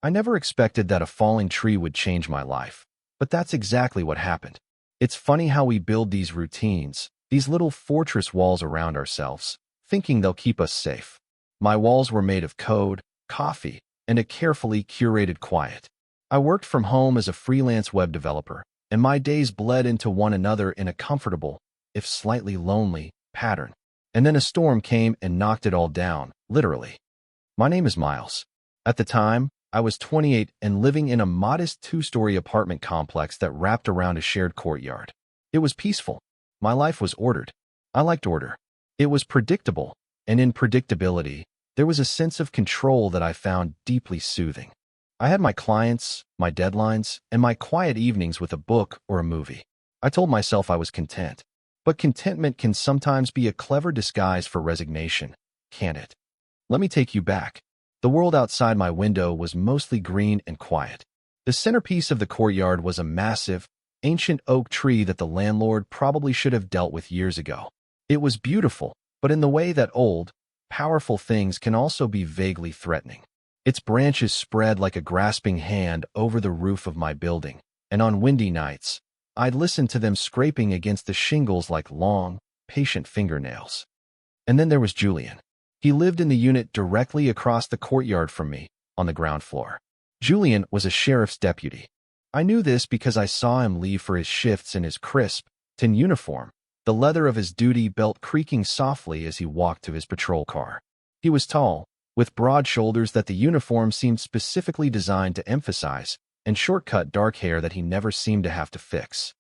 I never expected that a falling tree would change my life, but that's exactly what happened. It's funny how we build these routines, these little fortress walls around ourselves, thinking they'll keep us safe. My walls were made of code, coffee, and a carefully curated quiet. I worked from home as a freelance web developer, and my days bled into one another in a comfortable, if slightly lonely, pattern. And then a storm came and knocked it all down, literally. My name is Miles. At the time, I was 28 and living in a modest two-story apartment complex that wrapped around a shared courtyard. It was peaceful. My life was ordered. I liked order. It was predictable, and in predictability, there was a sense of control that I found deeply soothing. I had my clients, my deadlines, and my quiet evenings with a book or a movie. I told myself I was content. But contentment can sometimes be a clever disguise for resignation, can't it? Let me take you back. The world outside my window was mostly green and quiet. The centerpiece of the courtyard was a massive, ancient oak tree that the landlord probably should have dealt with years ago. It was beautiful, but in the way that old, powerful things can also be vaguely threatening. Its branches spread like a grasping hand over the roof of my building, and on windy nights, I'd listen to them scraping against the shingles like long, patient fingernails. And then there was Julian. He lived in the unit directly across the courtyard from me, on the ground floor. Julian was a sheriff's deputy. I knew this because I saw him leave for his shifts in his crisp, tin uniform, the leather of his duty belt creaking softly as he walked to his patrol car. He was tall, with broad shoulders that the uniform seemed specifically designed to emphasize, and short-cut dark hair that he never seemed to have to fix.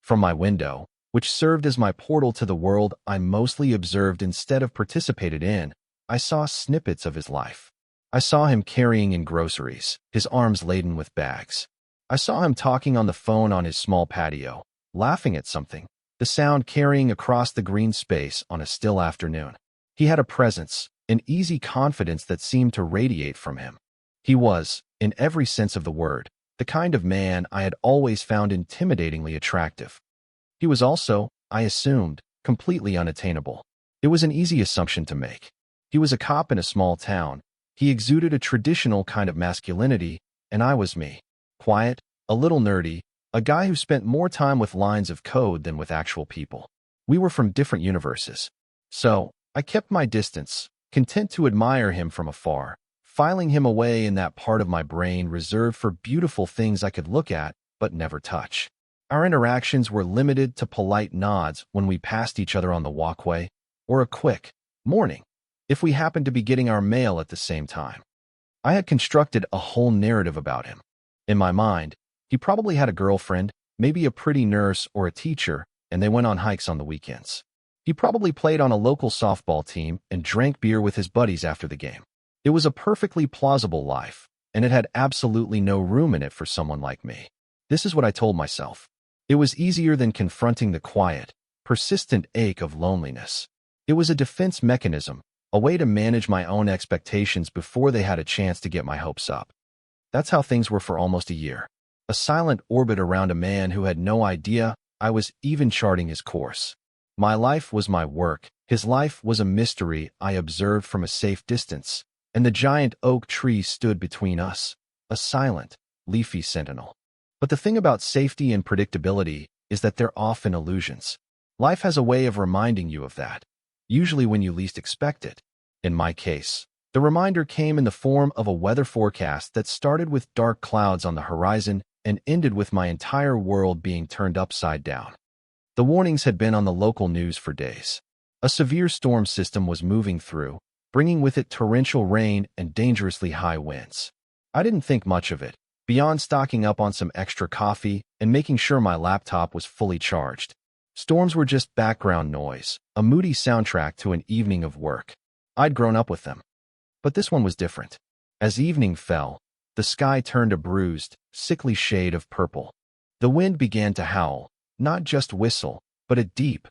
From my window, which served as my portal to the world I mostly observed instead of participated in, I saw snippets of his life. I saw him carrying in groceries, his arms laden with bags. I saw him talking on the phone on his small patio, laughing at something, the sound carrying across the green space on a still afternoon. He had a presence, an easy confidence that seemed to radiate from him. He was, in every sense of the word, the kind of man I had always found intimidatingly attractive. He was also, I assumed, completely unattainable. It was an easy assumption to make. He was a cop in a small town. He exuded a traditional kind of masculinity, and I was me. Quiet, a little nerdy, a guy who spent more time with lines of code than with actual people. We were from different universes. So, I kept my distance, content to admire him from afar, filing him away in that part of my brain reserved for beautiful things I could look at but never touch. Our interactions were limited to polite nods when we passed each other on the walkway, or a quick morning if we happened to be getting our mail at the same time. I had constructed a whole narrative about him. In my mind, he probably had a girlfriend, maybe a pretty nurse or a teacher, and they went on hikes on the weekends. He probably played on a local softball team and drank beer with his buddies after the game. It was a perfectly plausible life, and it had absolutely no room in it for someone like me. This is what I told myself. It was easier than confronting the quiet, persistent ache of loneliness. It was a defense mechanism, a way to manage my own expectations before they had a chance to get my hopes up. That's how things were for almost a year. A silent orbit around a man who had no idea I was even charting his course. My life was my work. His life was a mystery I observed from a safe distance, and the giant oak tree stood between us, a silent, leafy sentinel. But the thing about safety and predictability is that they're often illusions. Life has a way of reminding you of that, usually when you least expect it. In my case, the reminder came in the form of a weather forecast that started with dark clouds on the horizon and ended with my entire world being turned upside down. The warnings had been on the local news for days. A severe storm system was moving through, bringing with it torrential rain and dangerously high winds. I didn't think much of it, beyond stocking up on some extra coffee and making sure my laptop was fully charged. Storms were just background noise, a moody soundtrack to an evening of work. I'd grown up with them. But this one was different. As evening fell, the sky turned a bruised, sickly shade of purple. The wind began to howl, not just whistle, but a deep,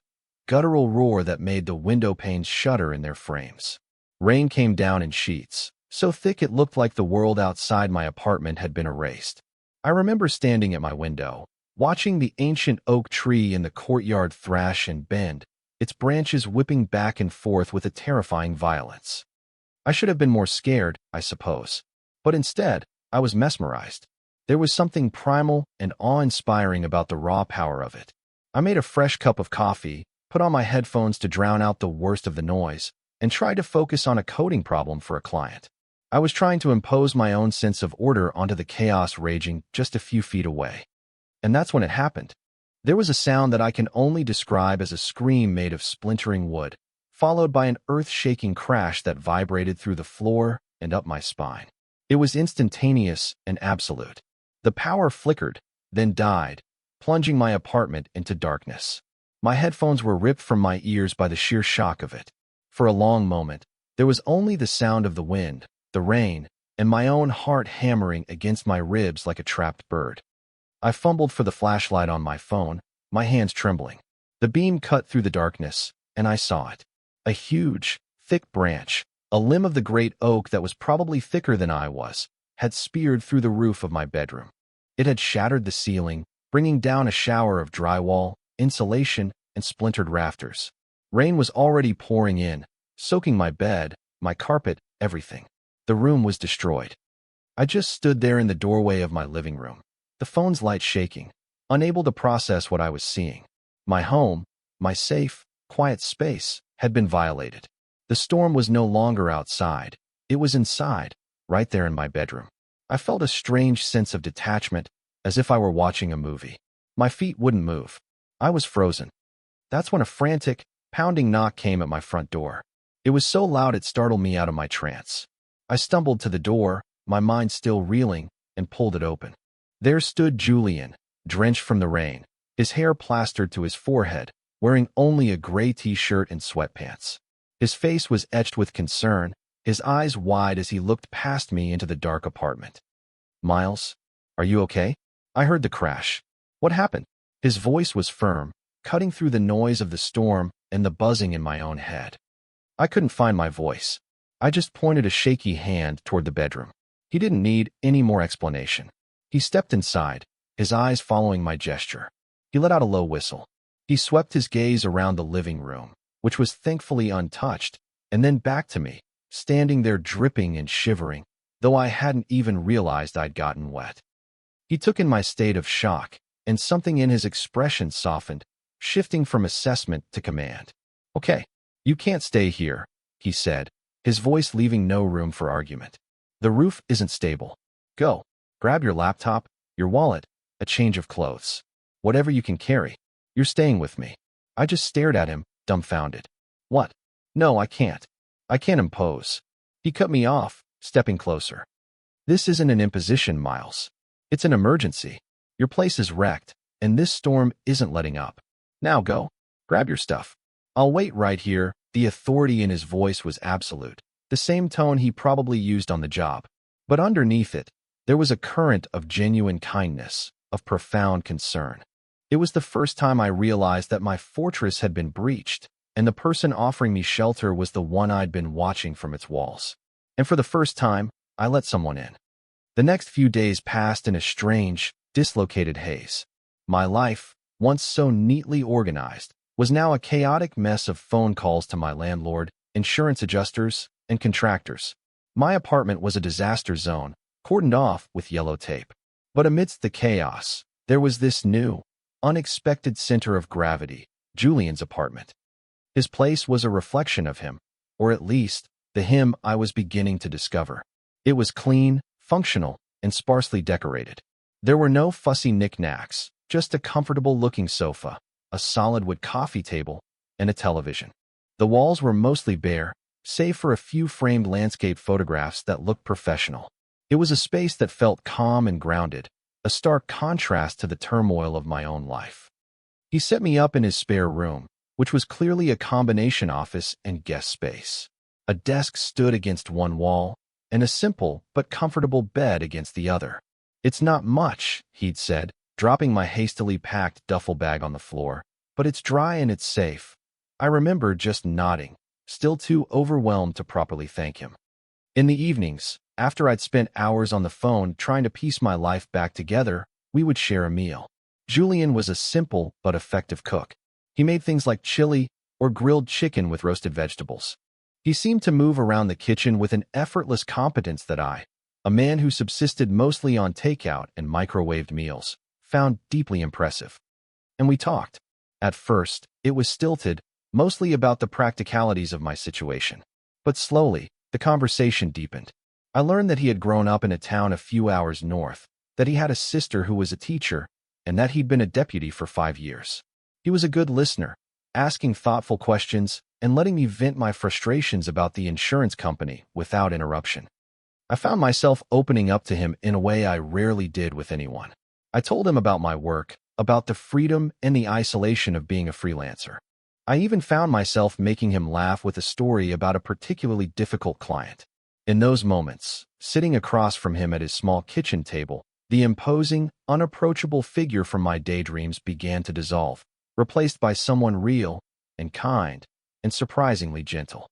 guttural roar that made the window panes shudder in their frames. Rain came down in sheets, so thick it looked like the world outside my apartment had been erased. I remember standing at my window, watching the ancient oak tree in the courtyard thrash and bend, its branches whipping back and forth with a terrifying violence. I should have been more scared, I suppose, but instead, I was mesmerized. There was something primal and awe-inspiring about the raw power of it. I made a fresh cup of coffee, put on my headphones to drown out the worst of the noise, and tried to focus on a coding problem for a client. I was trying to impose my own sense of order onto the chaos raging just a few feet away. And that's when it happened. There was a sound that I can only describe as a scream made of splintering wood, followed by an earth-shaking crash that vibrated through the floor and up my spine. It was instantaneous and absolute. The power flickered, then died, plunging my apartment into darkness. My headphones were ripped from my ears by the sheer shock of it. For a long moment, there was only the sound of the wind, the rain, and my own heart hammering against my ribs like a trapped bird. I fumbled for the flashlight on my phone, my hands trembling. The beam cut through the darkness, and I saw it. A huge, thick branch, a limb of the great oak that was probably thicker than I was, had speared through the roof of my bedroom. It had shattered the ceiling, bringing down a shower of drywall, insulation, and splintered rafters. Rain was already pouring in, soaking my bed, my carpet, everything. The room was destroyed. I just stood there in the doorway of my living room, the phone's light shaking, unable to process what I was seeing. My home, my safe, quiet space, had been violated. The storm was no longer outside. It was inside, right there in my bedroom. I felt a strange sense of detachment, as if I were watching a movie. My feet wouldn't move. I was frozen. That's when a frantic, pounding knock came at my front door. It was so loud it startled me out of my trance. I stumbled to the door, my mind still reeling, and pulled it open. There stood Julian, drenched from the rain, his hair plastered to his forehead, wearing only a gray t-shirt and sweatpants. His face was etched with concern, his eyes wide as he looked past me into the dark apartment. "Miles, are you okay?" I heard the crash. "What happened?" His voice was firm, cutting through the noise of the storm and the buzzing in my own head. I couldn't find my voice. I just pointed a shaky hand toward the bedroom. He didn't need any more explanation. He stepped inside, his eyes following my gesture. He let out a low whistle. He swept his gaze around the living room, which was thankfully untouched, and then back to me, standing there dripping and shivering, though I hadn't even realized I'd gotten wet. He took in my state of shock, and something in his expression softened, shifting from assessment to command. "Okay, you can't stay here," he said, his voice leaving no room for argument. "The roof isn't stable. Go, grab your laptop, your wallet, a change of clothes. Whatever you can carry. You're staying with me." I just stared at him, dumbfounded. "What? No, I can't. I can't impose." He cut me off, stepping closer. "This isn't an imposition, Miles. It's an emergency. Your place is wrecked, and this storm isn't letting up. Now go. Grab your stuff. I'll wait right here." The authority in his voice was absolute, the same tone he probably used on the job. But underneath it, there was a current of genuine kindness, of profound concern. It was the first time I realized that my fortress had been breached, and the person offering me shelter was the one I'd been watching from its walls. And for the first time, I let someone in. The next few days passed in a strange, dislocated haze. My life, once so neatly organized, was now a chaotic mess of phone calls to my landlord, insurance adjusters, and contractors. My apartment was a disaster zone, cordoned off with yellow tape. But amidst the chaos, there was this new, unexpected center of gravity, Julian's apartment. His place was a reflection of him, or at least, the him I was beginning to discover. It was clean, functional, and sparsely decorated. There were no fussy knickknacks, just a comfortable-looking sofa, a solid wood coffee table, and a television. The walls were mostly bare, save for a few framed landscape photographs that looked professional. It was a space that felt calm and grounded, a stark contrast to the turmoil of my own life. He set me up in his spare room, which was clearly a combination office and guest space. A desk stood against one wall, and a simple but comfortable bed against the other. "It's not much," he'd said, dropping my hastily packed duffel bag on the floor, "but it's dry and it's safe." I remember just nodding, still too overwhelmed to properly thank him. In the evenings, after I'd spent hours on the phone trying to piece my life back together, we would share a meal. Julian was a simple but effective cook. He made things like chili or grilled chicken with roasted vegetables. He seemed to move around the kitchen with an effortless competence that I, a man who subsisted mostly on takeout and microwaved meals, found deeply impressive. And we talked. At first, it was stilted, mostly about the practicalities of my situation. But slowly, the conversation deepened. I learned that he had grown up in a town a few hours north, that he had a sister who was a teacher, and that he'd been a deputy for 5 years. He was a good listener, asking thoughtful questions and letting me vent my frustrations about the insurance company without interruption. I found myself opening up to him in a way I rarely did with anyone. I told him about my work, about the freedom and the isolation of being a freelancer. I even found myself making him laugh with a story about a particularly difficult client. In those moments, sitting across from him at his small kitchen table, the imposing, unapproachable figure from my daydreams began to dissolve, replaced by someone real and kind and surprisingly gentle.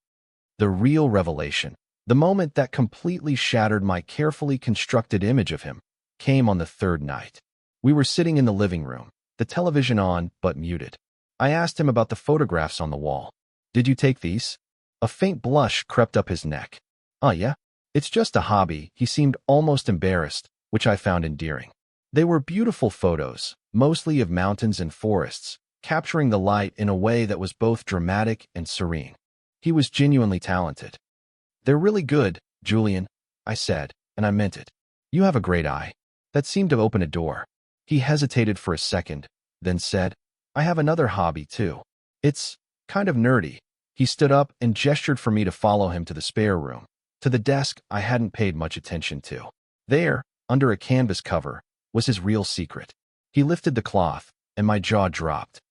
The real revelation, the moment that completely shattered my carefully constructed image of him, came on the third night. We were sitting in the living room, the television on but muted. I asked him about the photographs on the wall. "Did you take these?" A faint blush crept up his neck. "Oh yeah? It's just a hobby." He seemed almost embarrassed, which I found endearing. They were beautiful photos, mostly of mountains and forests, capturing the light in a way that was both dramatic and serene. He was genuinely talented. "They're really good, Julian," I said, and I meant it. "You have a great eye." That seemed to open a door. He hesitated for a second, then said, "I have another hobby, too. It's kind of nerdy." He stood up and gestured for me to follow him to the spare room, to the desk I hadn't paid much attention to. There, under a canvas cover, was his real secret. He lifted the cloth, and my jaw dropped.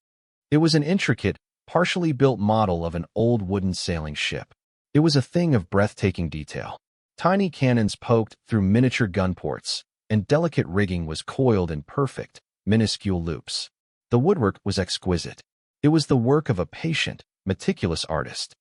It was an intricate, partially built model of an old wooden sailing ship. It was a thing of breathtaking detail. Tiny cannons poked through miniature gun ports, and delicate rigging was coiled in perfect, minuscule loops. The woodwork was exquisite. It was the work of a patient, meticulous artist.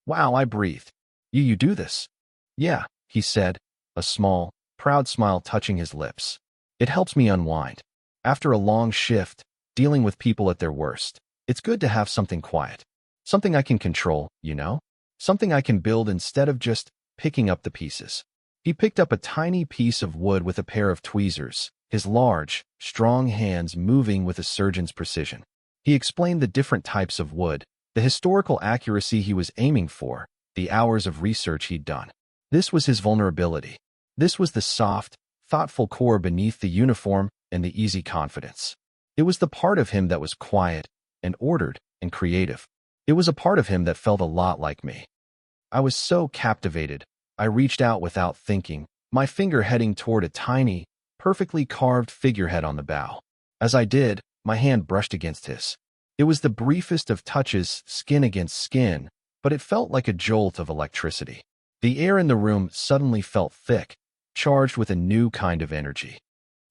"Wow," I breathed. You do this?" "Yeah," he said, a small, proud smile touching his lips. "It helps me unwind. After a long shift, dealing with people at their worst, it's good to have something quiet. Something I can control, you know? Something I can build instead of just picking up the pieces." He picked up a tiny piece of wood with a pair of tweezers, his large, strong hands moving with a surgeon's precision. He explained the different types of wood, the historical accuracy he was aiming for, the hours of research he'd done. This was his vulnerability. This was the soft, thoughtful core beneath the uniform and the easy confidence. It was the part of him that was quiet and ordered and creative. It was a part of him that felt a lot like me. I was so captivated, I reached out without thinking, my finger heading toward a tiny, perfectly carved figurehead on the bow. As I did, my hand brushed against his. It was the briefest of touches, skin against skin, but it felt like a jolt of electricity. The air in the room suddenly felt thick, charged with a new kind of energy.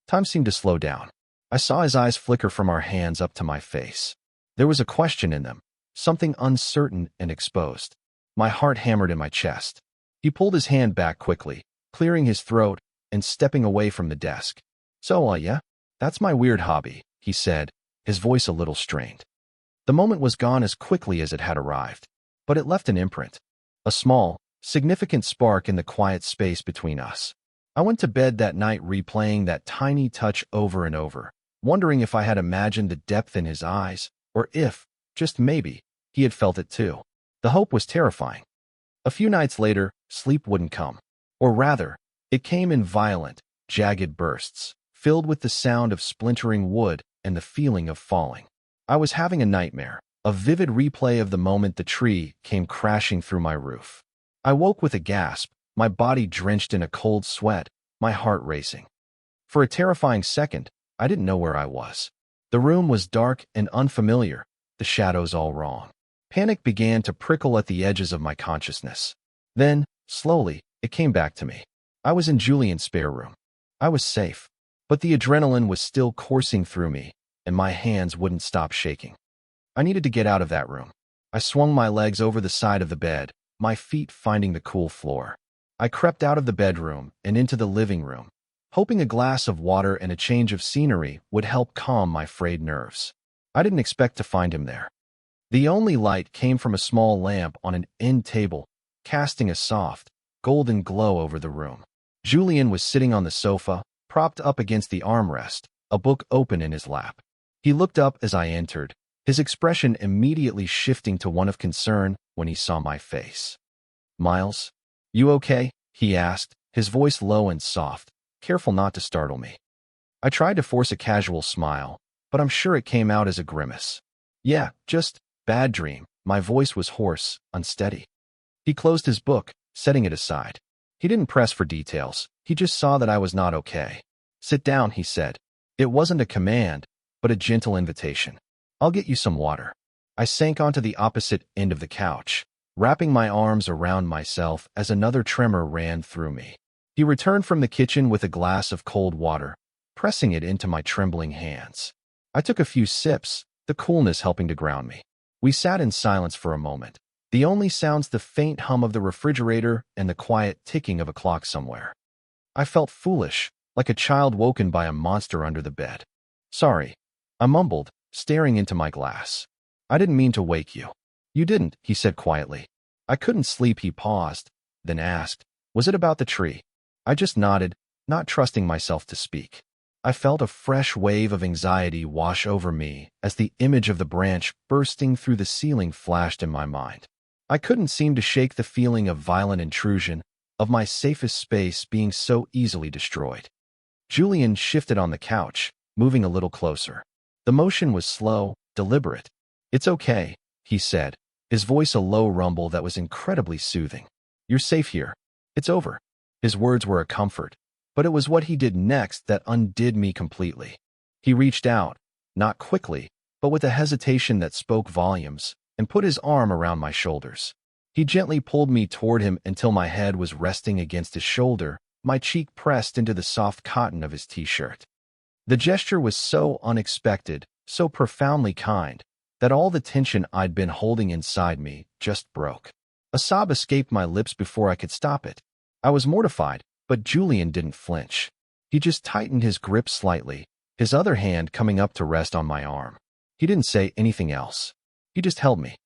Time seemed to slow down. I saw his eyes flicker from our hands up to my face. There was a question in them, something uncertain and exposed. My heart hammered in my chest. He pulled his hand back quickly, clearing his throat and stepping away from the desk. "So, yeah, that's my weird hobby," he said, his voice a little strained. The moment was gone as quickly as it had arrived, but it left an imprint, a small, significant spark in the quiet space between us. I went to bed that night replaying that tiny touch over and over, wondering if I had imagined the depth in his eyes, or if, just maybe, he had felt it too. The hope was terrifying. A few nights later, sleep wouldn't come. Or rather, it came in violent, jagged bursts, filled with the sound of splintering wood and the feeling of falling. I was having a nightmare, a vivid replay of the moment the tree came crashing through my roof. I woke with a gasp, my body drenched in a cold sweat, my heart racing. For a terrifying second, I didn't know where I was. The room was dark and unfamiliar, the shadows all wrong. Panic began to prickle at the edges of my consciousness. Then, slowly, it came back to me. I was in Julian's spare room. I was safe. But the adrenaline was still coursing through me, and my hands wouldn't stop shaking. I needed to get out of that room. I swung my legs over the side of the bed, my feet finding the cool floor. I crept out of the bedroom and into the living room, hoping a glass of water and a change of scenery would help calm my frayed nerves. I didn't expect to find him there. The only light came from a small lamp on an end table, casting a soft, golden glow over the room. Julian was sitting on the sofa, propped up against the armrest, a book open in his lap. He looked up as I entered, his expression immediately shifting to one of concern when he saw my face. "Miles, you okay?" he asked, his voice low and soft, careful not to startle me. I tried to force a casual smile, but I'm sure it came out as a grimace. "Yeah, just bad dream." My voice was hoarse, unsteady. He closed his book, setting it aside. He didn't press for details. He just saw that I was not okay. "Sit down," he said. It wasn't a command, but a gentle invitation. "I'll get you some water." I sank onto the opposite end of the couch, wrapping my arms around myself as another tremor ran through me. He returned from the kitchen with a glass of cold water, pressing it into my trembling hands. I took a few sips, the coolness helping to ground me. We sat in silence for a moment, the only sounds the faint hum of the refrigerator and the quiet ticking of a clock somewhere. I felt foolish, like a child woken by a monster under the bed. "Sorry," I mumbled, staring into my glass. "I didn't mean to wake you." "You didn't," he said quietly. "I couldn't sleep." He paused, then asked, "Was it about the tree?" I just nodded, not trusting myself to speak. I felt a fresh wave of anxiety wash over me as the image of the branch bursting through the ceiling flashed in my mind. I couldn't seem to shake the feeling of violent intrusion, of my safest space being so easily destroyed. Julian shifted on the couch, moving a little closer. The motion was slow, deliberate. "It's okay," he said, his voice a low rumble that was incredibly soothing. "You're safe here. It's over." His words were a comfort, but it was what he did next that undid me completely. He reached out, not quickly, but with a hesitation that spoke volumes, and put his arm around my shoulders. He gently pulled me toward him until my head was resting against his shoulder, my cheek pressed into the soft cotton of his t-shirt. The gesture was so unexpected, so profoundly kind, that all the tension I'd been holding inside me just broke. A sob escaped my lips before I could stop it. I was mortified, but Julian didn't flinch. He just tightened his grip slightly, his other hand coming up to rest on my arm. He didn't say anything else. He just held me.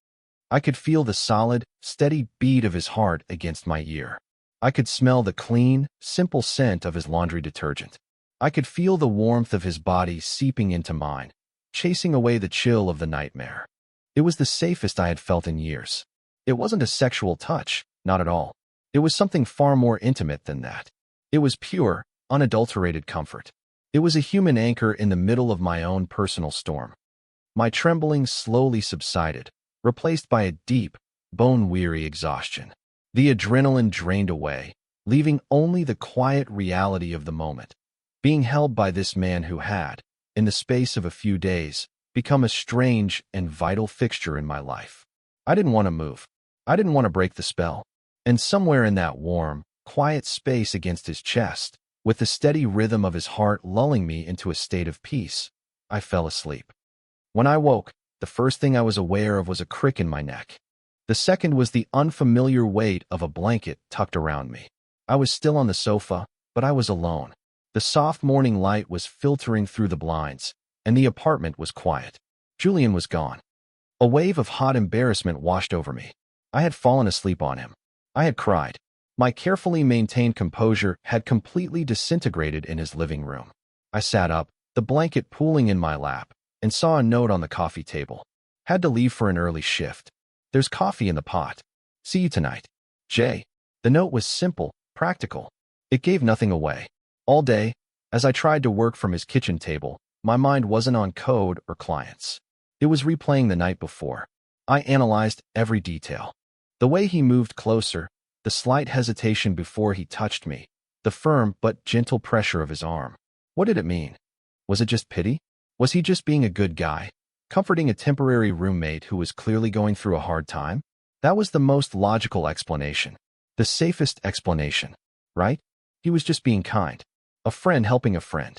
I could feel the solid, steady beat of his heart against my ear. I could smell the clean, simple scent of his laundry detergent. I could feel the warmth of his body seeping into mine, chasing away the chill of the nightmare. It was the safest I had felt in years. It wasn't a sexual touch, not at all. It was something far more intimate than that. It was pure, unadulterated comfort. It was a human anchor in the middle of my own personal storm. My trembling slowly subsided, replaced by a deep, bone-weary exhaustion. The adrenaline drained away, leaving only the quiet reality of the moment, being held by this man who had, in the space of a few days, become a strange and vital fixture in my life. I didn't want to move. I didn't want to break the spell. And somewhere in that warm, quiet space against his chest, with the steady rhythm of his heart lulling me into a state of peace, I fell asleep. When I woke, the first thing I was aware of was a crick in my neck. The second was the unfamiliar weight of a blanket tucked around me. I was still on the sofa, but I was alone. The soft morning light was filtering through the blinds, and the apartment was quiet. Julian was gone. A wave of hot embarrassment washed over me. I had fallen asleep on him. I had cried. My carefully maintained composure had completely disintegrated in his living room. I sat up, the blanket pooling in my lap, and saw a note on the coffee table. Had to leave for an early shift. There's coffee in the pot. See you tonight. Jay. The note was simple, practical. It gave nothing away. All day, as I tried to work from his kitchen table, my mind wasn't on code or clients. It was replaying the night before. I analyzed every detail. The way he moved closer, the slight hesitation before he touched me, the firm but gentle pressure of his arm. What did it mean? Was it just pity? Was he just being a good guy, comforting a temporary roommate who was clearly going through a hard time? That was the most logical explanation. The safest explanation, right? He was just being kind. A friend helping a friend.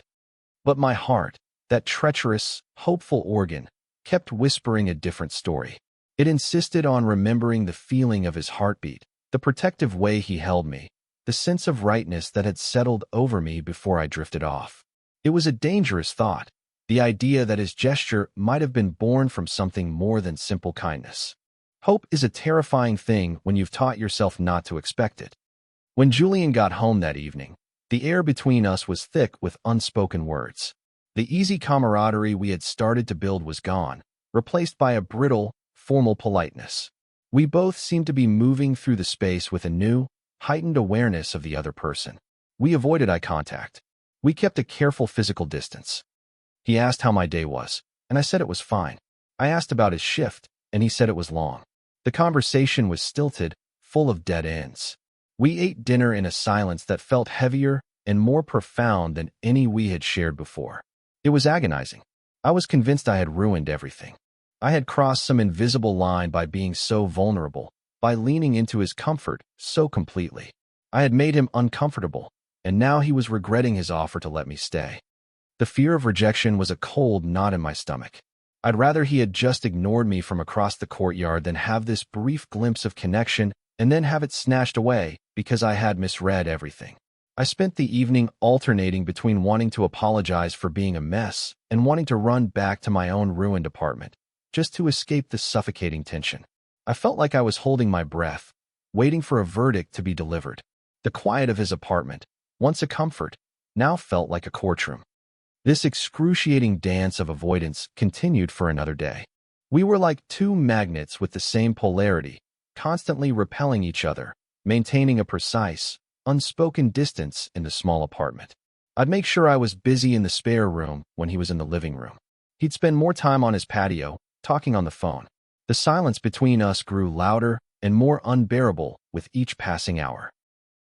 But my heart, that treacherous, hopeful organ, kept whispering a different story. It insisted on remembering the feeling of his heartbeat, the protective way he held me, the sense of rightness that had settled over me before I drifted off. It was a dangerous thought, the idea that his gesture might have been born from something more than simple kindness. Hope is a terrifying thing when you've taught yourself not to expect it. When Julian got home that evening, The air between us was thick with unspoken words. The easy camaraderie we had started to build was gone, replaced by a brittle, formal politeness. We both seemed to be moving through the space with a new, heightened awareness of the other person. We avoided eye contact. We kept a careful physical distance. He asked how my day was, and I said it was fine. I asked about his shift, and he said it was long. The conversation was stilted, full of dead ends. We ate dinner in a silence that felt heavier and more profound than any we had shared before. It was agonizing. I was convinced I had ruined everything. I had crossed some invisible line by being so vulnerable, by leaning into his comfort so completely. I had made him uncomfortable, and now he was regretting his offer to let me stay. The fear of rejection was a cold knot in my stomach. I'd rather he had just ignored me from across the courtyard than have this brief glimpse of connection and then have it snatched away because I had misread everything. I spent the evening alternating between wanting to apologize for being a mess and wanting to run back to my own ruined apartment, just to escape the suffocating tension. I felt like I was holding my breath, waiting for a verdict to be delivered. The quiet of his apartment, once a comfort, now felt like a courtroom. This excruciating dance of avoidance continued for another day. We were like two magnets with the same polarity, constantly repelling each other, maintaining a precise, unspoken distance in the small apartment. I'd make sure I was busy in the spare room when he was in the living room. He'd spend more time on his patio, talking on the phone. The silence between us grew louder and more unbearable with each passing hour.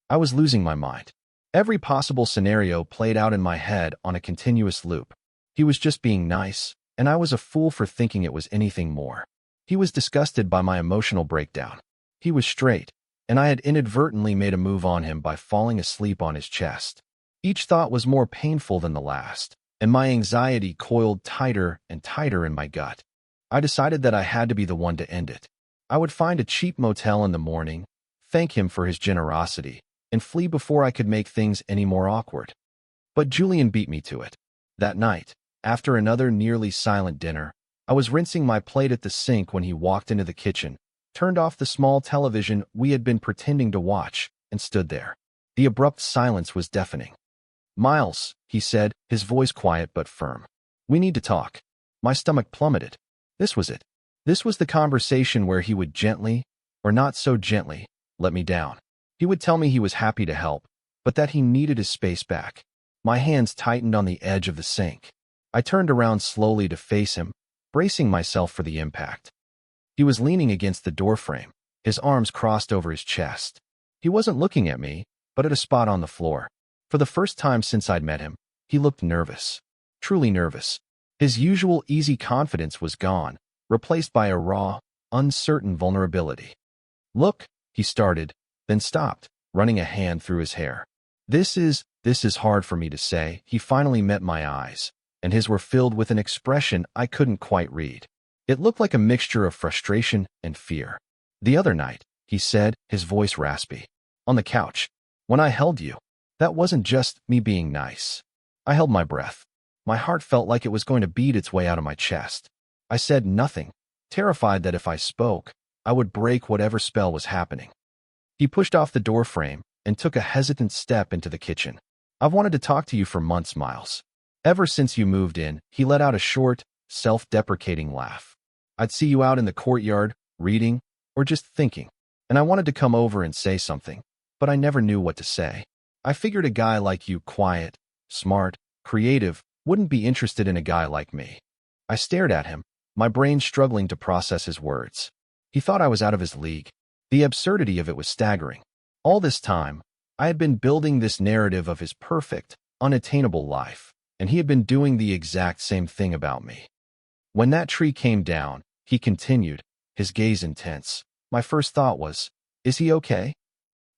I was losing my mind. Every possible scenario played out in my head on a continuous loop. He was just being nice, and I was a fool for thinking it was anything more. He was disgusted by my emotional breakdown. He was straight, and I had inadvertently made a move on him by falling asleep on his chest. Each thought was more painful than the last, and my anxiety coiled tighter and tighter in my gut. I decided that I had to be the one to end it. I would find a cheap motel in the morning, thank him for his generosity, and flee before I could make things any more awkward. But Julian beat me to it. That night, after another nearly silent dinner, I was rinsing my plate at the sink when he walked into the kitchen, turned off the small television we had been pretending to watch, and stood there. The abrupt silence was deafening. "Miles," he said, his voice quiet but firm. "We need to talk." My stomach plummeted. This was it. This was the conversation where he would gently, or not so gently, let me down. He would tell me he was happy to help, but that he needed his space back. My hands tightened on the edge of the sink. I turned around slowly to face him, bracing myself for the impact. He was leaning against the doorframe, his arms crossed over his chest. He wasn't looking at me, but at a spot on the floor. For the first time since I'd met him, he looked nervous. Truly nervous. His usual easy confidence was gone, replaced by a raw, uncertain vulnerability. "Look," he started, then stopped, running a hand through his hair. This is hard for me to say." He finally met my eyes, and his were filled with an expression I couldn't quite read. It looked like a mixture of frustration and fear. "The other night," he said, his voice raspy, "on the couch, when I held you, that wasn't just me being nice. I held my breath. My heart felt like it was going to beat its way out of my chest. I said nothing, terrified that if I spoke, I would break whatever spell was happening." He pushed off the doorframe and took a hesitant step into the kitchen. "I've wanted to talk to you for months, Miles. Ever since you moved in." He let out a short, self-deprecating laugh. "I'd see you out in the courtyard, reading, or just thinking, and I wanted to come over and say something, but I never knew what to say. I figured a guy like you, quiet, smart, creative, wouldn't be interested in a guy like me." I stared at him, my brain struggling to process his words. He thought I was out of his league. The absurdity of it was staggering. All this time, I had been building this narrative of his perfect, unattainable life, and he had been doing the exact same thing about me. "When that tree came down," he continued, his gaze intense, "my first thought was, is he okay?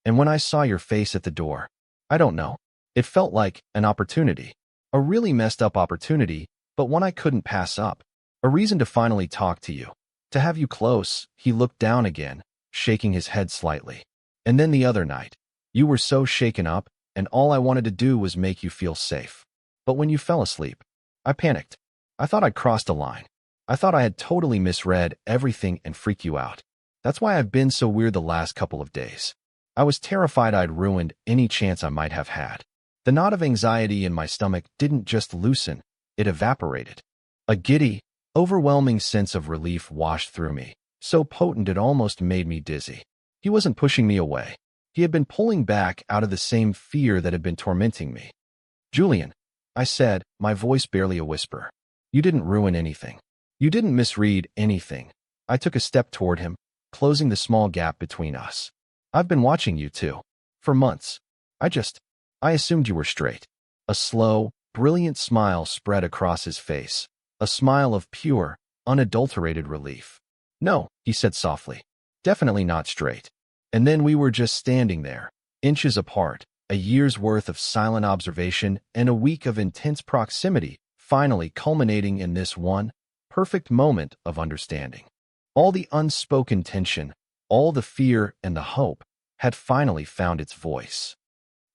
And when I saw your face at the door, I don't know. It felt like an opportunity. A really messed up opportunity, but one I couldn't pass up. A reason to finally talk to you. To have you close." He looked down again, shaking his head slightly. "And then the other night, you were so shaken up, and all I wanted to do was make you feel safe. But when you fell asleep, I panicked. I thought I'd crossed a line. I thought I had totally misread everything and freaked you out. That's why I've been so weird the last couple of days. I was terrified I'd ruined any chance I might have had. The knot of anxiety in my stomach didn't just loosen, it evaporated. A giddy, overwhelming sense of relief washed through me, so potent it almost made me dizzy. He wasn't pushing me away. He had been pulling back out of the same fear that had been tormenting me. "Julian," I said, my voice barely a whisper. "You didn't ruin anything. You didn't misread anything." I took a step toward him, closing the small gap between us. "I've been watching you too. For months. I assumed you were straight." A slow, brilliant smile spread across his face. A smile of pure, unadulterated relief. "No," he said softly. "Definitely not straight." And then we were just standing there, inches apart, a year's worth of silent observation and a week of intense proximity, finally culminating in this one perfect moment of understanding. All the unspoken tension, all the fear and the hope, had finally found its voice.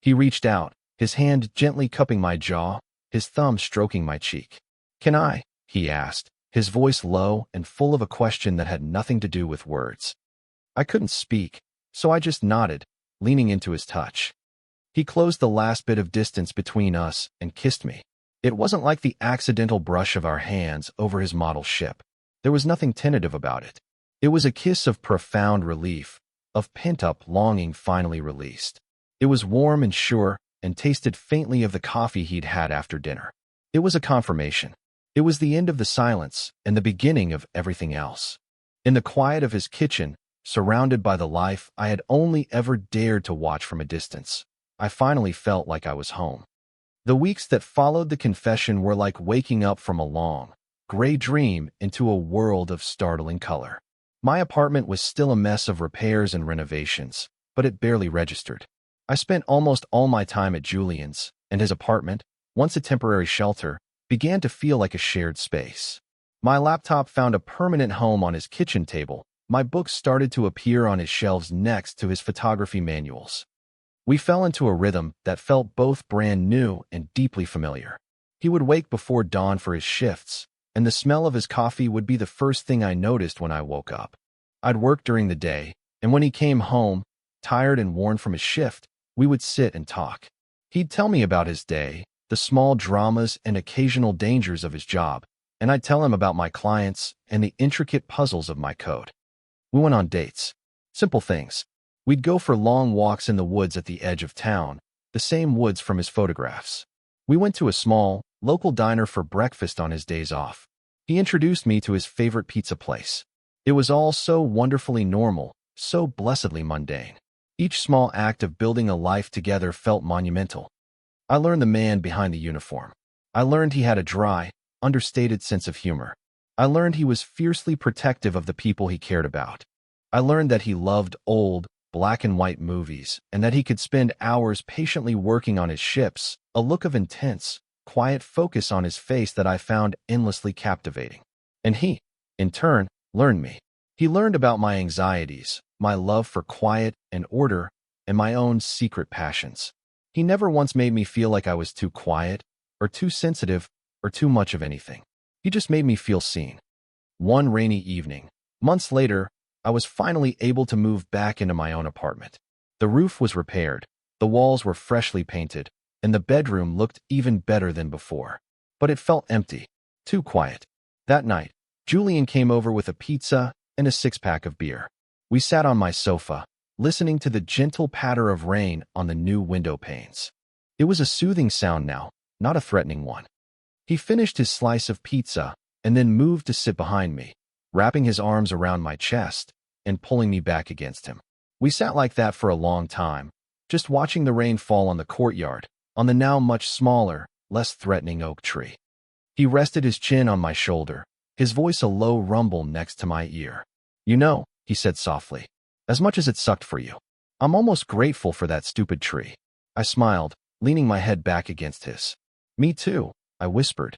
He reached out, his hand gently cupping my jaw, his thumb stroking my cheek. "Can I?" he asked, his voice low and full of a question that had nothing to do with words. I couldn't speak, so I just nodded, leaning into his touch. He closed the last bit of distance between us and kissed me. It wasn't like the accidental brush of our hands over his model ship. There was nothing tentative about it. It was a kiss of profound relief, of pent-up longing finally released. It was warm and sure, and tasted faintly of the coffee he'd had after dinner. It was a confirmation. It was the end of the silence and the beginning of everything else. In the quiet of his kitchen, surrounded by the life I had only ever dared to watch from a distance, I finally felt like I was home. The weeks that followed the confession were like waking up from a long, gray dream into a world of startling color. My apartment was still a mess of repairs and renovations, but it barely registered. I spent almost all my time at Julian's, and his apartment, once a temporary shelter, began to feel like a shared space. My laptop found a permanent home on his kitchen table. My books started to appear on his shelves next to his photography manuals. We fell into a rhythm that felt both brand new and deeply familiar. He would wake before dawn for his shifts, and the smell of his coffee would be the first thing I noticed when I woke up. I'd work during the day, and when he came home, tired and worn from his shift, we would sit and talk. He'd tell me about his day, the small dramas and occasional dangers of his job, and I'd tell him about my clients and the intricate puzzles of my code. We went on dates. Simple things. We'd go for long walks in the woods at the edge of town, the same woods from his photographs. We went to a small, local diner for breakfast on his days off. He introduced me to his favorite pizza place. It was all so wonderfully normal, so blessedly mundane. Each small act of building a life together felt monumental. I learned the man behind the uniform. I learned he had a dry, understated sense of humor. I learned he was fiercely protective of the people he cared about. I learned that he loved old, black and white movies, and that he could spend hours patiently working on his ships, a look of intense, quiet focus on his face that I found endlessly captivating. And he, in turn, learned me. He learned about my anxieties, my love for quiet and order, and my own secret passions. He never once made me feel like I was too quiet, or too sensitive, or too much of anything. He just made me feel seen. One rainy evening, months later, I was finally able to move back into my own apartment. The roof was repaired, the walls were freshly painted, and the bedroom looked even better than before. But it felt empty, too quiet. That night, Julian came over with a pizza and a six-pack of beer. We sat on my sofa, listening to the gentle patter of rain on the new window panes. It was a soothing sound now, not a threatening one. He finished his slice of pizza and then moved to sit behind me, wrapping his arms around my chest and pulling me back against him. We sat like that for a long time, just watching the rain fall on the courtyard, on the now much smaller, less threatening oak tree. He rested his chin on my shoulder, his voice a low rumble next to my ear. "You know," he said softly, "as much as it sucked for you, I'm almost grateful for that stupid tree." I smiled, leaning my head back against his. "Me too," I whispered.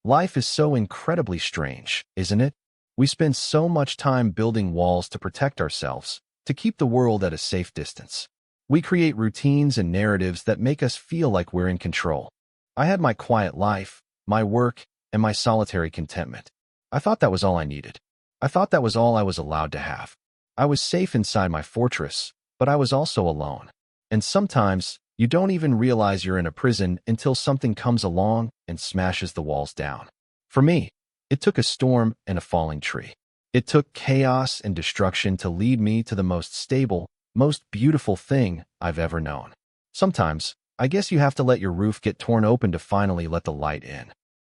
"Life is so incredibly strange, isn't it? We spend so much time building walls to protect ourselves, to keep the world at a safe distance. We create routines and narratives that make us feel like we're in control. I had my quiet life, my work, and my solitary contentment. I thought that was all I needed. I thought that was all I was allowed to have. I was safe inside my fortress, but I was also alone. And sometimes, You don't even realize you're in a prison until something comes along and smashes the walls down. For me, it took a storm and a falling tree. It took chaos and destruction to lead me to the most stable, most beautiful thing I've ever known. Sometimes, I guess you have to let your roof get torn open to finally let the light in.